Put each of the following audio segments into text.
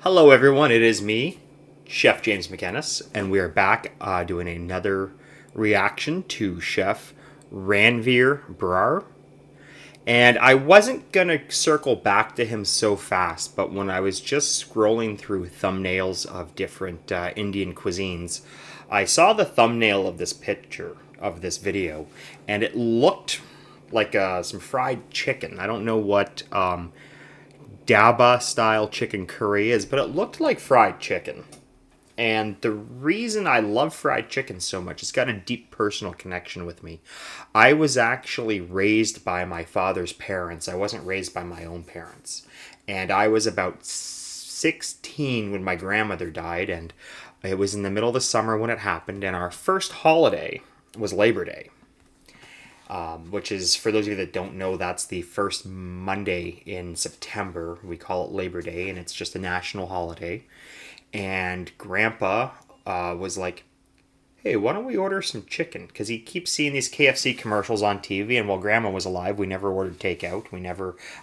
Hello, everyone. It is me, Chef James MacInnis, and we are back doing another reaction to Chef Ranveer Brar. And I wasn't going to circle back to him so fast, but when I was just scrolling through thumbnails of different Indian cuisines, I saw the thumbnail of this picture, of this video, and it looked like some fried chicken. I don't know what Dhaba-style chicken curry is, but it looked like fried chicken. And the reason I love fried chicken so much, it's got a deep personal connection with me. I was actually raised by my father's parents. I wasn't raised by my own parents. And I was about 16 when my grandmother died, and it was in the middle of the summer when it happened, and our first holiday was Labor Day. Which is, for those of you that don't know, that's the first Monday in September. We call it Labor Day, and it's just a national holiday. And Grandpa was like, hey, why don't we order some chicken? Because he keeps seeing these KFC commercials on TV, and while Grandma was alive, we never ordered takeout.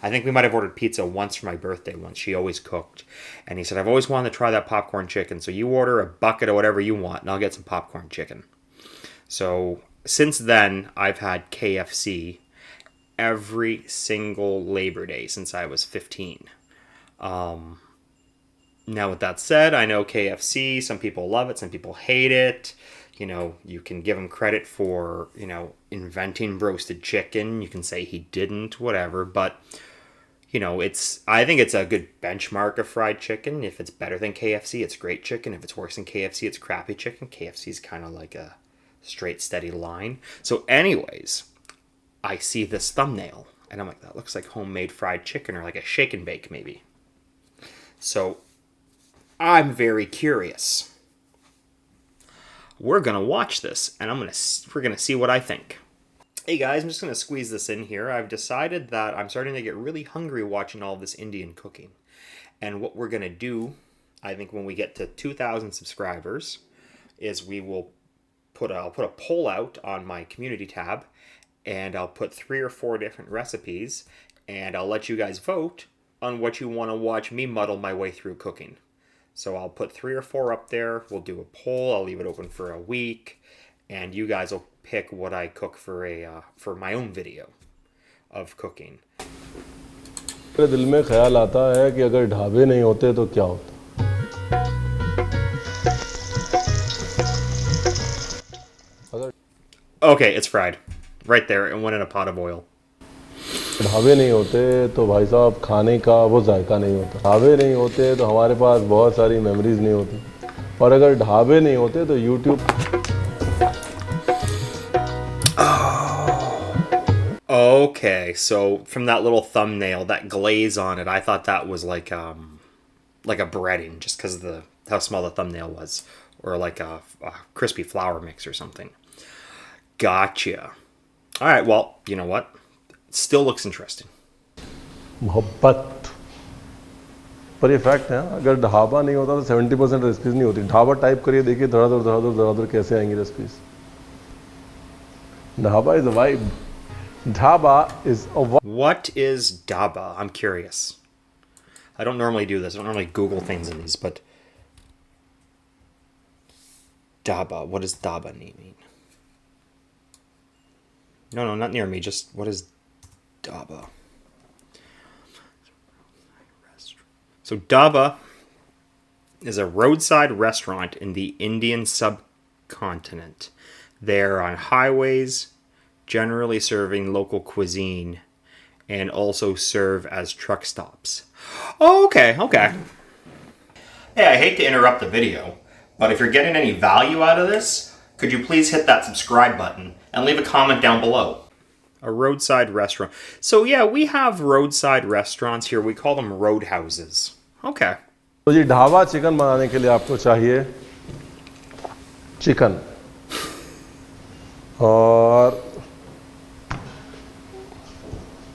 I think we might have ordered pizza once for my birthday once. She always cooked. And he said, I've always wanted to try that popcorn chicken, so you order a bucket of whatever you want, and I'll get some popcorn chicken. So since then, I've had KFC every single Labor Day since I was 15. Now, with that said, I know KFC, some people love it, some people hate it. You know, you can give him credit for, inventing roasted chicken. You can say he didn't, whatever. But, I think it's a good benchmark of fried chicken. If it's better than KFC, it's great chicken. If it's worse than KFC, it's crappy chicken. KFC is kind of like a straight, steady line. So anyways, I see this thumbnail, and I'm like, that looks like homemade fried chicken, or like a shake and bake, maybe. So I'm very curious. We're gonna watch this, and we're gonna see what I think. Hey guys, I'm just gonna squeeze this in here. I've decided that I'm starting to get really hungry watching all this Indian cooking. And what we're gonna do, I think when we get to 2,000 subscribers, is I'll put a poll out on my community tab, and I'll put 3 or 4 different recipes, and I'll let you guys vote on what you want to watch me muddle my way through cooking. So I'll put 3 or 4 up there. We'll do a poll. I'll leave it open for a week, and you guys will pick what I cook for my own video of cooking. मेरे दिल में ख्याल आता है कि अगर ढाबे नहीं होते तो क्या होता. Okay, it's fried. Right there, and went in a pot of oil. ढाबे नहीं होते तो भाई साहब खाने का वो जायका नहीं होता. ढाबे नहीं होते तो हमारे पास बहुत सारी मेमोरीज नहीं होती. और अगर ढाबे नहीं होते तो YouTube. Okay, so from that little thumbnail, that glaze on it, I thought that was like a breading, just because of how small the thumbnail was, or like a crispy flour mix or something. Gotcha. All right, well, you know what? It still looks interesting. मोहब्बत पर ये fact है. अगर ढाबा नहीं होता तो 70% recipes नहीं होती. ढाबा टाइप करिए, देखिए धड़ाधड़ कैसे आएंगी recipes. Dhaba is a vibe. Dhaba is a vibe. What is Dhaba? I'm curious. I don't normally do this. I don't normally Google things in these, but Dhaba. What does Dhaba mean? No, not near me. Just, what is Dhaba? So Dhaba is a roadside restaurant in the Indian subcontinent. They're on highways, generally serving local cuisine, and also serve as truck stops. Oh, okay. Hey, I hate to interrupt the video, but if you're getting any value out of this, could you please hit that subscribe button and leave a comment down below. A roadside restaurant. So yeah, we have roadside restaurants here. We call them roadhouses. Okay. तो जी dhaba chicken बनाने के लिए आपको चाहिए chicken, और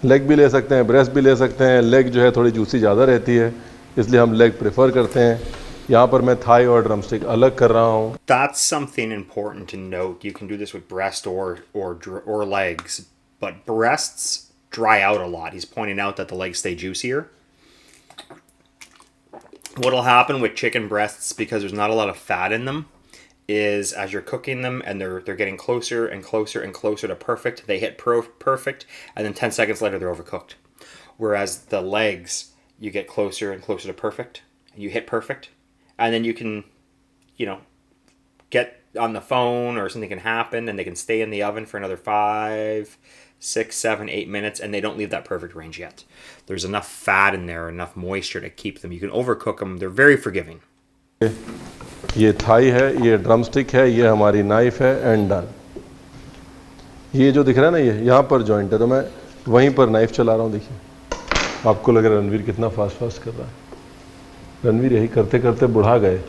leg भी ले सकते हैं, ब्रेस्ट भी ले सकते हैं. लेग जो है थोड़ी जूसी ज़्यादा रहती है, इसलिए हम लेग प्रेफर करते हैं. यहाँ पर मैं थाई और ड्रमस्टिक अलग कर रहा हूँ. That's something important to note. You can do this with breast or legs, but breasts dry out a lot. He's pointing out that the legs stay juicier. What'll happen with chicken breasts, because there's not a lot of fat in them, is as you're cooking them and they're getting closer and closer and closer to perfect, they hit perfect, and then 10 seconds later they're overcooked. Whereas the legs, you get closer and closer to perfect, and you hit perfect, and then you can, get on the phone or something can happen, and they can stay in the oven for another 5, 6, 7, 8 minutes, and they don't leave that perfect range yet. There's enough fat in there, enough moisture to keep them. You can overcook them. They're very forgiving. ये Thai है, ये drumstick है, ये हमारी knife है, and done. ये जो दिख रहा है ना, ये यहाँ पर जॉइंट है, तो मैं वहीं पर नाइफ चला रहा हूँ. देखिए, आपको लग रहा है रणवीर कितना फास्ट कर रहा है. रणवीर यही करते करते बुढ़ा गए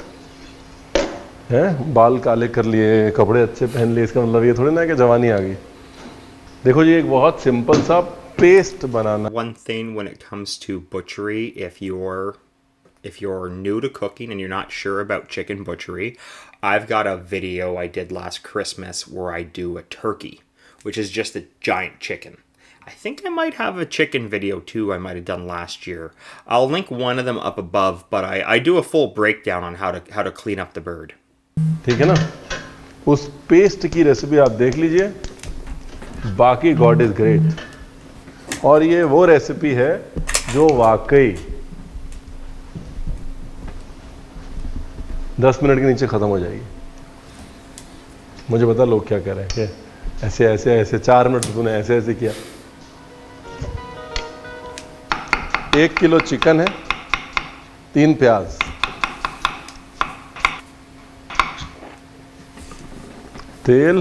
हैं, बाल काले कर लिए, कपड़े अच्छे पहन लिए. इसका मतलब ये थोड़ी ना कि जवानी आ गई. देखो जी, एक बहुत सिंपल सा paste banana. One thing when it comes to butchery, if you're new to cooking and you're not sure about chicken butchery, I've got a video I did last Christmas where I do a turkey, which is just a giant chicken. I think I might have a chicken video too I might have done last year. I'll link one of them up above, but I do a full breakdown on how to clean up the bird. ठीक है ना. उस paste की recipe आप देख लीजिए. बाकी God is great. और ये वो रेसिपी है जो वाकई 10 मिनट के नीचे ख़त्म हो जाएगी. मुझे पता लोग क्या कह रहे हैं कि ऐसे ऐसे ऐसे 4 मिनट तूने ऐसे ऐसे किया. 1 किलो चिकन है, 3 प्याज, तेल,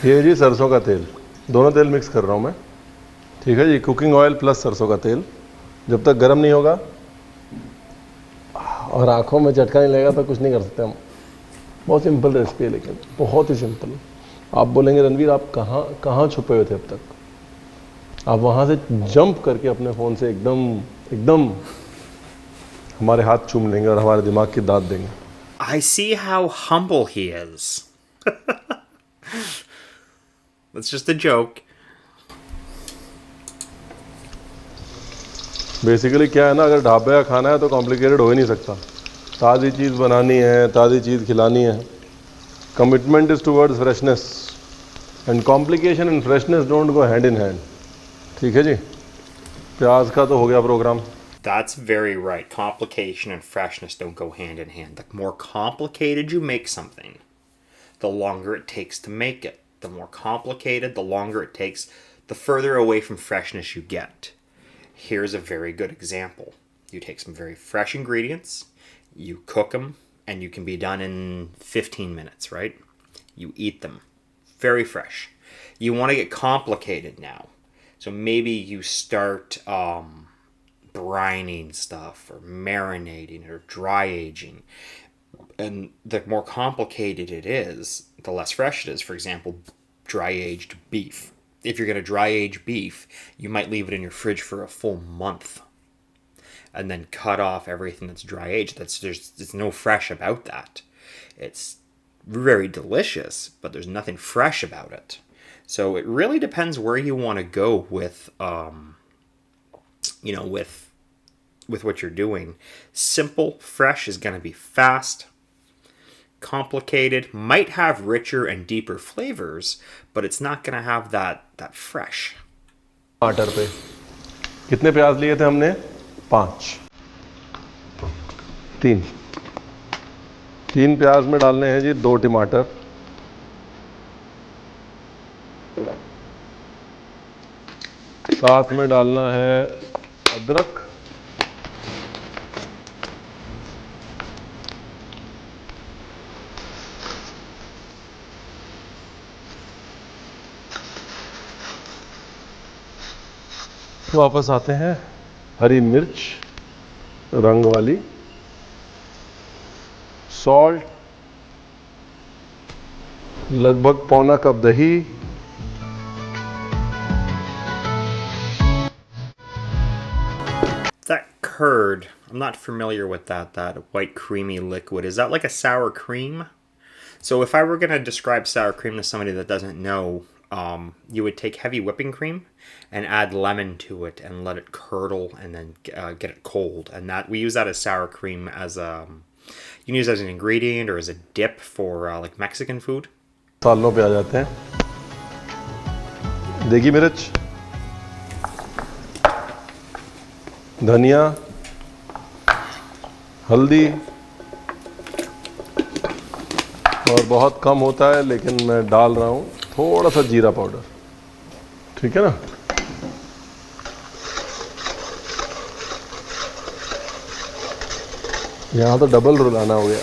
ये जी सरसों का तेल. दोनों तेल मिक्स कर रहा हूँ मैं. ठीक है जी. कुकिंग ऑयल प्लस सरसों का तेल. जब तक गर्म नहीं होगा और आंखों में झटका नहीं लगेगा तो कुछ नहीं कर सकते हम. बहुत सिंपल रेसिपी है, लेकिन बहुत ही सिंपल. आप बोलेंगे रणवीर आप कहाँ छुपे हुए थे अब तक. आप वहाँ से जंप करके अपने फ़ोन से एकदम हमारे हाथ चूम लेंगे और हमारे दिमाग की दाद देंगे. I see how humble he is. That's just a joke. Basically क्या है ना, अगर ढाबे का खाना है तो कॉम्प्लिकेटेड हो ही नहीं सकता. ताज़ी चीज़ बनानी है, ताज़ी चीज़ खिलानी है. Commitment is towards freshness, and complication and freshness don't go hand in hand. ठीक है जी. प्याज का तो हो गया programme. That's very right. Complication and freshness don't go hand in hand. The more complicated you make something, the longer it takes to make it. The more complicated, the longer it takes, the further away from freshness you get. Here's a very good example. You take some very fresh ingredients, you cook them, and you can be done in 15 minutes, right? You eat them. Very fresh. You want to get complicated now. So maybe you start brining stuff or marinating or dry aging. And the more complicated it is, the less fresh it is. For example, dry aged beef. If you're going to dry age beef, you might leave it in your fridge for a full month and then cut off everything that's dry aged. There's no fresh about that. It's very delicious, but there's nothing fresh about it. So it really depends where you want to go with with what you're doing. Simple, fresh is going to be fast. Complicated might have richer and deeper flavors, but it's not going to have that fresh. टमाटर पे कितने प्याज लिए थे हमने? 5. 3 प्याज में डालने हैं जी 2 टमाटर. साथ में डालना है अदरक. वापस आते हैं. हरी मिर्च रंग वाली, सॉल्ट, लगभग पौना कप दही, That curd, I'm not familiar with that white creamy liquid. Is that like a sour cream? So if I were going to describe sour cream to somebody that doesn't know, you would take heavy whipping cream and add lemon to it and let it curdle and then get it cold. And that we use that as sour cream as you can use it as an ingredient or as a dip for like Mexican food. सालों पे आ जाते हैं. देगी मिर्च, धनिया, हल्दी, और बहुत कम होता है लेकिन मैं डाल रहा हूँ थोड़ा सा जीरा पाउडर. ठीक है ना. यहाँ तो डबल रुलाना हो गया.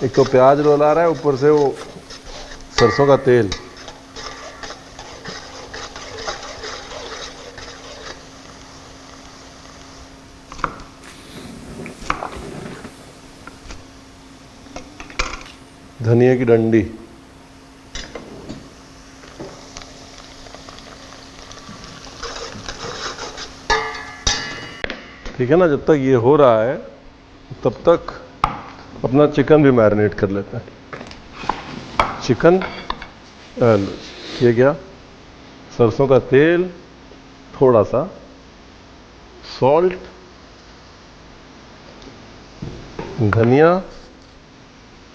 एक तो प्याज रुला रहा है, ऊपर से वो सरसों का तेल. धनिया की डंडी. ठीक है ना. जब तक ये हो रहा है तब तक अपना चिकन भी मैरिनेट कर लेते हैं. चिकन, ये क्या, सरसों का तेल, थोड़ा सा सॉल्ट, धनिया,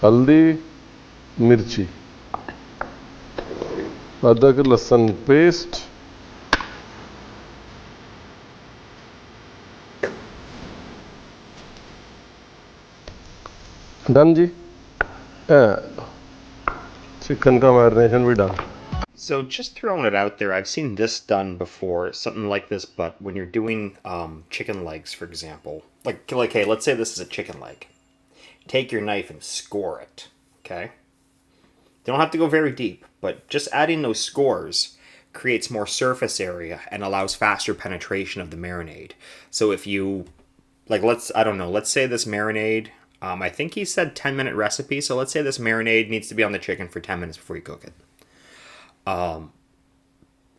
हल्दी, मिर्ची, अदरक लहसुन पेस्ट, डन जी. चिकन का मैरिनेशन भी done. So just throwing it out there, I've seen this done before, something like this, but when you're doing chicken legs, for example, like hey, let's say this is a chicken leg. Take your knife and score it, okay? You don't have to go very deep, but just adding those scores creates more surface area and allows faster penetration of the marinade. So if you, like, let's say this marinade, I think he said 10-minute recipe, so let's say this marinade needs to be on the chicken for 10 minutes before you cook it.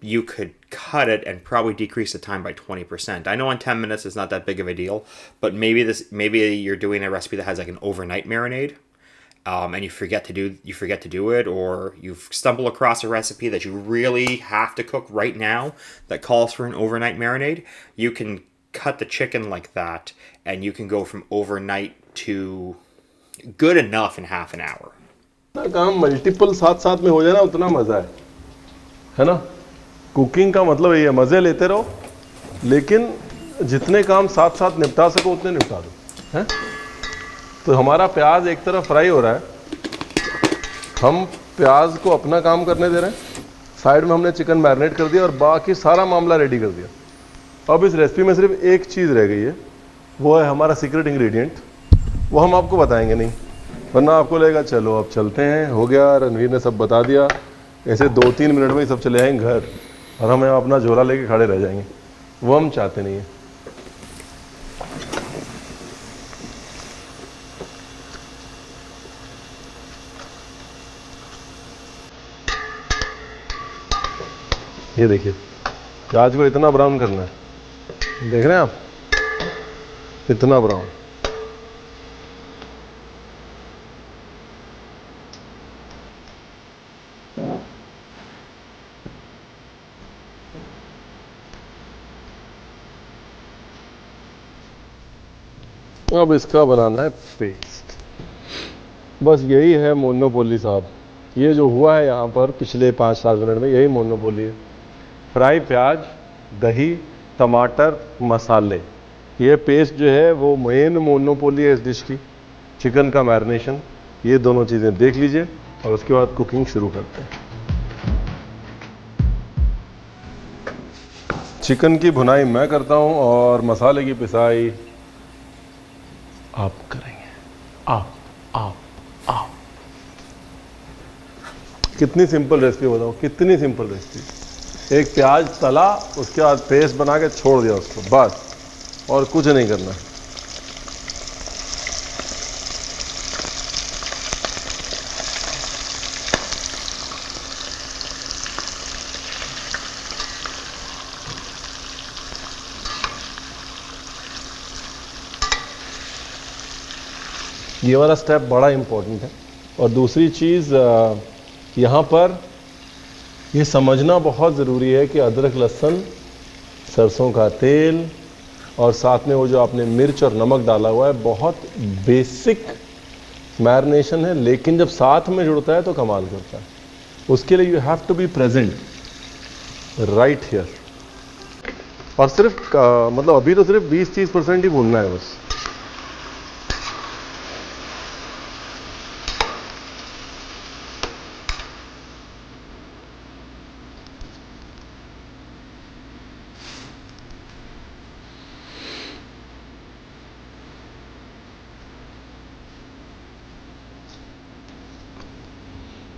You could cut it and probably decrease the time by 20%. I know on 10 minutes it's not that big of a deal, but maybe you're doing a recipe that has like an overnight marinade, and you forget to do it, or you've stumbled across a recipe that you really have to cook right now that calls for an overnight marinade. You can cut the chicken like that, and you can go from overnight to good enough in half an hour. काम multiple साथ साथ में हो जाए ना, उतना मजा है ना. कुकिंग का मतलब ये है, मजे लेते रहो, लेकिन जितने काम साथ साथ निपटा सको उतने निपटा दो. हैं. तो हमारा प्याज एक तरफ फ्राई हो रहा है, हम प्याज को अपना काम करने दे रहे हैं, साइड में हमने चिकन मैरिनेट कर दिया और बाकी सारा मामला रेडी कर दिया. अब इस रेसिपी में सिर्फ एक चीज़ रह गई है, वो है हमारा सीक्रेट इंग्रेडिएंट. वो हम आपको बताएंगे नहीं, वरना आपको लगेगा चलो अब चलते हैं, हो गया, रणवीर ने सब बता दिया. ऐसे 2-3 मिनट में ही सब चले जाएंगे घर और हम अपना झोला लेके खड़े रह जाएंगे. वो हम चाहते नहीं है. ये देखिए, प्याज को इतना ब्राउन करना है, देख रहे हैं आप, इतना ब्राउन. अब इसका बनाना है पेस्ट. बस यही है मोनोपोली साहब. ये जो हुआ है यहाँ पर पिछले 5-7 मिनट में, यही मोनोपोली है. फ्राई प्याज, दही, टमाटर, मसाले, ये पेस्ट जो है वो मेन मोनोपोली है इस डिश की. चिकन का मैरिनेशन, ये दोनों चीज़ें देख लीजिए और उसके बाद कुकिंग शुरू करते हैं. चिकन की भुनाई मैं करता हूँ और मसाले की पिसाई आप करेंगे. आप कितनी सिंपल रेसिपी बताओ, कितनी सिंपल रेसिपी. एक प्याज तला, उसके बाद पेस्ट बना के छोड़ दिया उसको, बस, और कुछ नहीं करना. ये वाला स्टेप बड़ा इम्पोर्टेंट है. और दूसरी चीज़, यहाँ पर ये समझना बहुत ज़रूरी है कि अदरक लहसुन, सरसों का तेल और साथ में वो जो आपने मिर्च और नमक डाला हुआ है, बहुत बेसिक मैरिनेशन है, लेकिन जब साथ में जुड़ता है तो कमाल करता है। उसके लिए you have to be present right here. और सिर्फ मतलब अभी तो सिर्फ 20-30% ही भूनना है बस।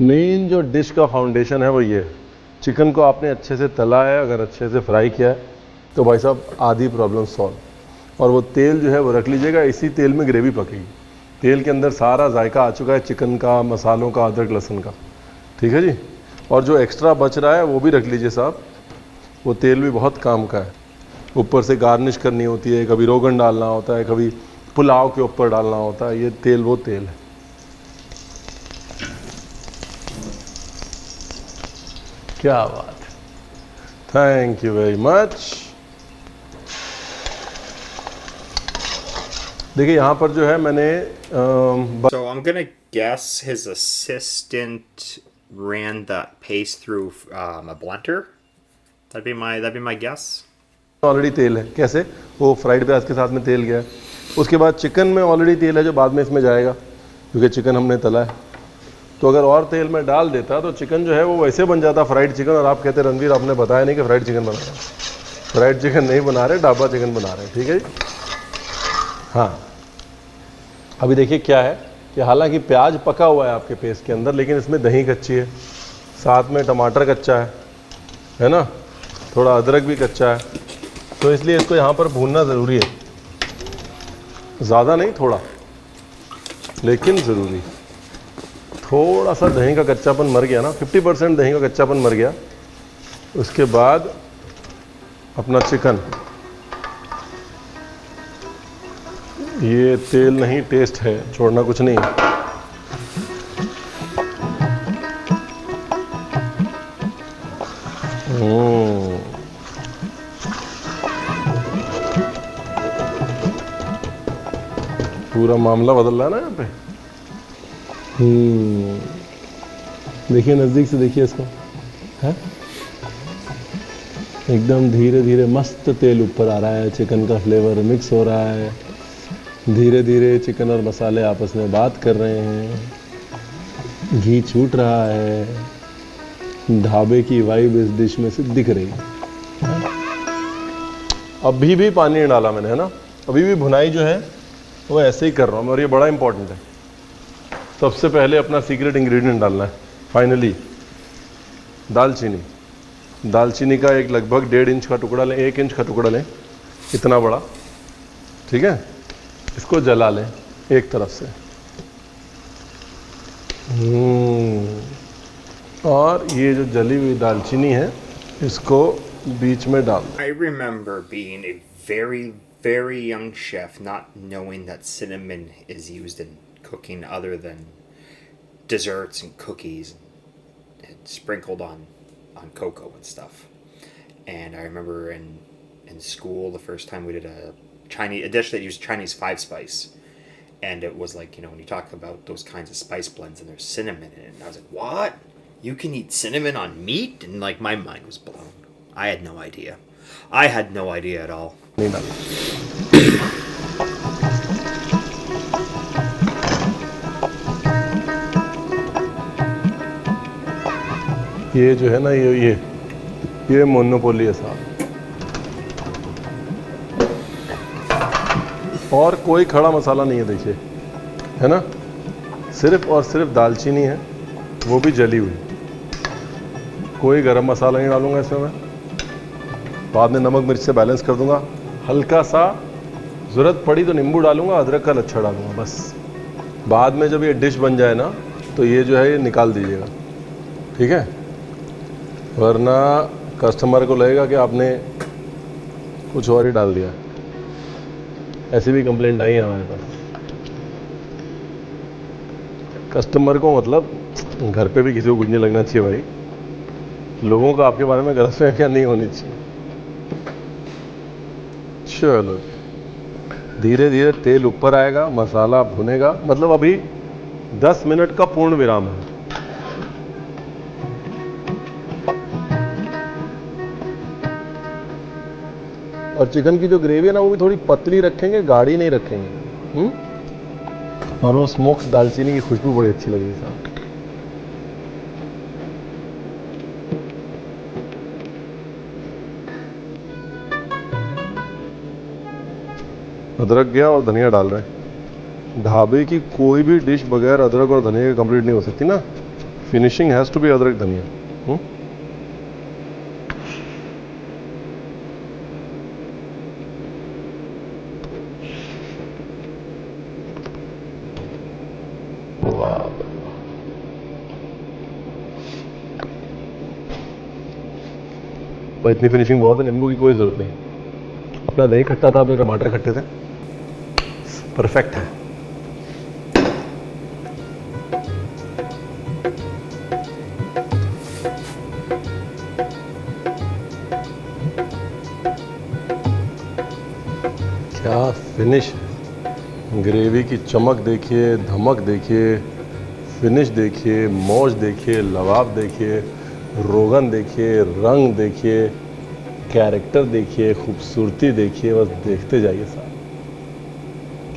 मेन जो डिश का फाउंडेशन है वो ये है। चिकन को आपने अच्छे से तला है, अगर अच्छे से फ्राई किया है तो भाई साहब आधी प्रॉब्लम सॉल्व। और वो तेल जो है वो रख लीजिएगा, इसी तेल में ग्रेवी पकेगी। तेल के अंदर सारा जायका आ चुका है चिकन का, मसालों का, अदरक लहसुन का। ठीक है जी। और जो एक्स्ट्रा बच रहा है वो भी रख लीजिए साहब, वो तेल भी बहुत काम का है। ऊपर से गार्निश करनी होती है, कभी रोगन डालना होता है, कभी पुलाव के ऊपर डालना होता है। ये तेल वो तेल है। क्या बात है, थैंक यू वेरी मच। देखिए यहाँ पर जो है मैंने So I'm gonna guess his assistant ran that paste through a blender. That'd be my guess. Already तेल है। कैसे? वो फ्राइड प्याज के साथ में तेल गया है। उसके बाद चिकन में ऑलरेडी तेल है जो बाद में इसमें जाएगा, क्योंकि चिकन हमने तला है। तो अगर और तेल में डाल देता तो चिकन जो है वो वैसे बन जाता फ्राइड चिकन। और आप कहते रणवीर आपने बताया नहीं कि फ्राइड चिकन बना रहे हैं। फ्राइड चिकन नहीं बना रहे, ढाबा चिकन बना रहे हैं। ठीक है जी। हाँ, अभी देखिए क्या है कि हालांकि प्याज पका हुआ है आपके पेस्ट के अंदर, लेकिन इसमें दही कच्ची है, साथ में टमाटर कच्चा है ना, थोड़ा अदरक भी कच्चा है। तो इसलिए इसको यहाँ पर भूनना ज़रूरी है। ज़्यादा नहीं, थोड़ा, लेकिन ज़रूरी। थोड़ा सा दही का कच्चापन मर गया ना, 50% दही का कच्चापन मर गया। उसके बाद अपना चिकन, ये तेल नहीं टेस्ट है, छोड़ना कुछ नहीं। पूरा मामला बदल रहा है ना यहाँ पे। देखिए नज़दीक से देखिए इसको, है एकदम धीरे धीरे मस्त तेल ऊपर आ रहा है, चिकन का फ्लेवर मिक्स हो रहा है, धीरे धीरे चिकन और मसाले आपस में बात कर रहे हैं, घी छूट रहा है, ढाबे की वाइब इस डिश में से दिख रही है। अभी भी पानी नहीं डाला मैंने, है ना, अभी भी भुनाई जो है वो ऐसे ही कर रहा हूँ। और ये बड़ा इंपॉर्टेंट है। सबसे पहले अपना सीक्रेट इंग्रेडिएंट डालना है। फाइनली दालचीनी। दालचीनी का एक लगभग 1.5 इंच का टुकड़ा लें, 1 इंच का टुकड़ा लें, इतना बड़ा। ठीक है, इसको जला लें एक तरफ से। और ये जो जली हुई दालचीनी है इसको बीच में डाल दो। I remember being a very, very young chef not knowing that cinnamon is used in cooking other than desserts and cookies and sprinkled on cocoa and stuff. And I remember in school the first time we did a dish that used Chinese 5-spice, and it was like, when you talk about those kinds of spice blends and there's cinnamon in it, and I was like, what? You can eat cinnamon on meat? And like my mind was blown. I had no idea. I had no idea at all. नहीं डाला। ये जो है ना, ये monopoly है साहब। और कोई खड़ा मसाला नहीं है, देखिए, है ना, सिर्फ और सिर्फ दालचीनी है, वो भी जली हुई। कोई गरम मसाला नहीं डालूंगा इसमें मैं। बाद में नमक मिर्च से बैलेंस कर दूंगा। हल्का सा ज़रूरत पड़ी तो नींबू डालूंगा, अदरक का लच्छा डालूंगा बस। बाद में जब ये डिश बन जाए ना तो ये जो है ये निकाल दीजिएगा, ठीक है, वरना कस्टमर को लगेगा कि आपने कुछ और ही डाल दिया। ऐसी भी कंप्लेंट आई है हमारे पास। कस्टमर को मतलब घर पे भी किसी को कुछ नहीं लगना चाहिए भाई। लोगों को आपके बारे में गलतफहमियां नहीं होनी चाहिए। चलो धीरे धीरे तेल ऊपर आएगा, मसाला भुनेगा, मतलब अभी 10 मिनट का पूर्ण विराम है। और चिकन की जो ग्रेवी है ना वो भी थोड़ी पतली रखेंगे, गाढ़ी नहीं रखेंगे। और वो स्मोक्ड दालचीनी की खुशबू बड़ी अच्छी लगेगी साहब। अदरक गया और धनिया डाल रहे हैं। ढाबे की कोई भी डिश बगैर अदरक और धनिया के कंप्लीट नहीं हो सकती ना। फिनिशिंग हैज टू बी अदरक धनिया। पर इतनी फिनिशिंग बहुत है, नींबू की कोई जरूरत नहीं। अपना दही खट्टा था, अपने टमाटर खट्टे थे, परफेक्ट है। क्या फिनिश है। ग्रेवी की चमक देखिए, धमक देखिए, फिनिश देखिए, मौज देखिए, लवाब देखिए, रोगन देखिए, रंग देखिए, कैरेक्टर देखिए, खूबसूरती देखिए, बस देखते जाइए साहब।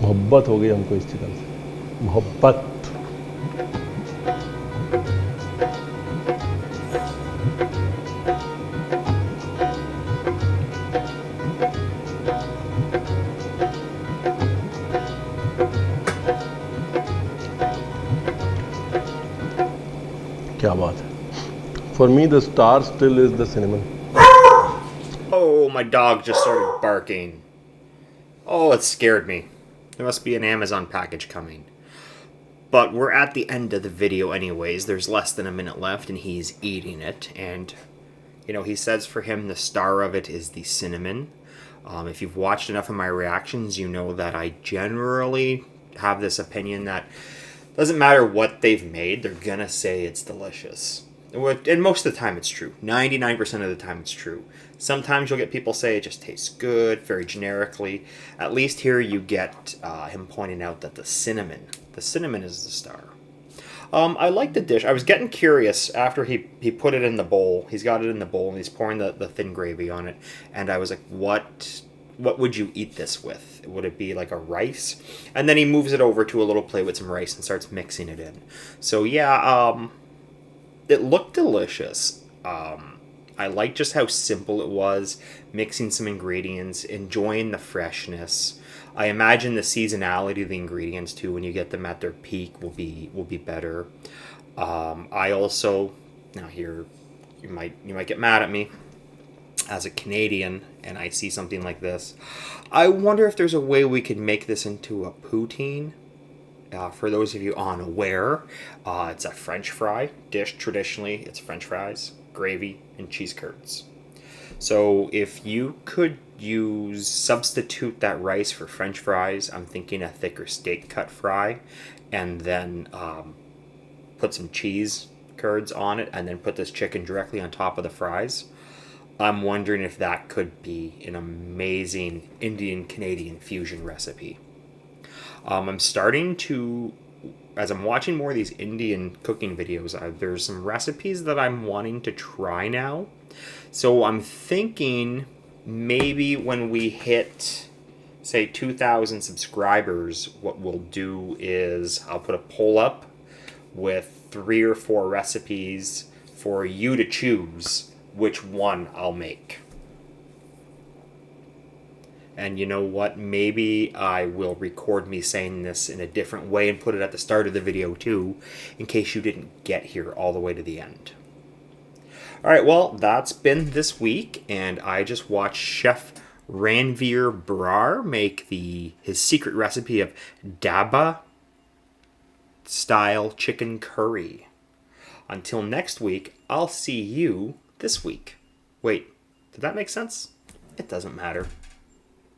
मोहब्बत हो गई हमको इस चिकन से, मोहब्बत। क्या बात है। For me the star still is the cinnamon. Oh, my dog just started barking. Oh, it scared me. There must be an Amazon package coming. But we're at the end of the video anyways. There's less than a minute left and he's eating it. And, you know, he says for him the star of it is the cinnamon. If you've watched enough of my reactions, you know that I generally have this opinion that doesn't matter what they've made, they're gonna say it's delicious. And most of the time it's true. 99% of the time it's true. Sometimes you'll get people say it just tastes good, very generically. At least here you get him pointing out that the cinnamon is the star. I like the dish. I was getting curious after he put it in the bowl. He's got it in the bowl and he's pouring the thin gravy on it. And I was like, what would you eat this with? Would it be like a rice? And then he moves it over to a little plate with some rice and starts mixing it in. So yeah, it looked delicious. I liked just how simple it was, mixing some ingredients, enjoying the freshness. I imagine the seasonality of the ingredients too, when you get them at their peak, will be better. I also, now here you might get mad at me, as a Canadian and I see something like this, I wonder if there's a way we could make this into a poutine. For those of you unaware, it's a French fry dish. Traditionally, it's French fries, gravy, and cheese curds. So if you could substitute that rice for French fries, I'm thinking a thicker steak cut fry, and then put some cheese curds on it, and then put this chicken directly on top of the fries. I'm wondering if that could be an amazing Indian-Canadian fusion recipe. I'm starting to, as I'm watching more of these Indian cooking videos, there's some recipes that I'm wanting to try now. So I'm thinking maybe when we hit, say, 2,000 subscribers, what we'll do is I'll put a poll up with 3 or 4 recipes for you to choose which one I'll make. And you know what? Maybe I will record me saying this in a different way and put it at the start of the video too, in case you didn't get here all the way to the end. Alright, well, that's been this week, and I just watched Chef Ranveer Brar make his secret recipe of Dhaba-Style chicken curry. Until next week, I'll see you this week. Wait, did that make sense? It doesn't matter.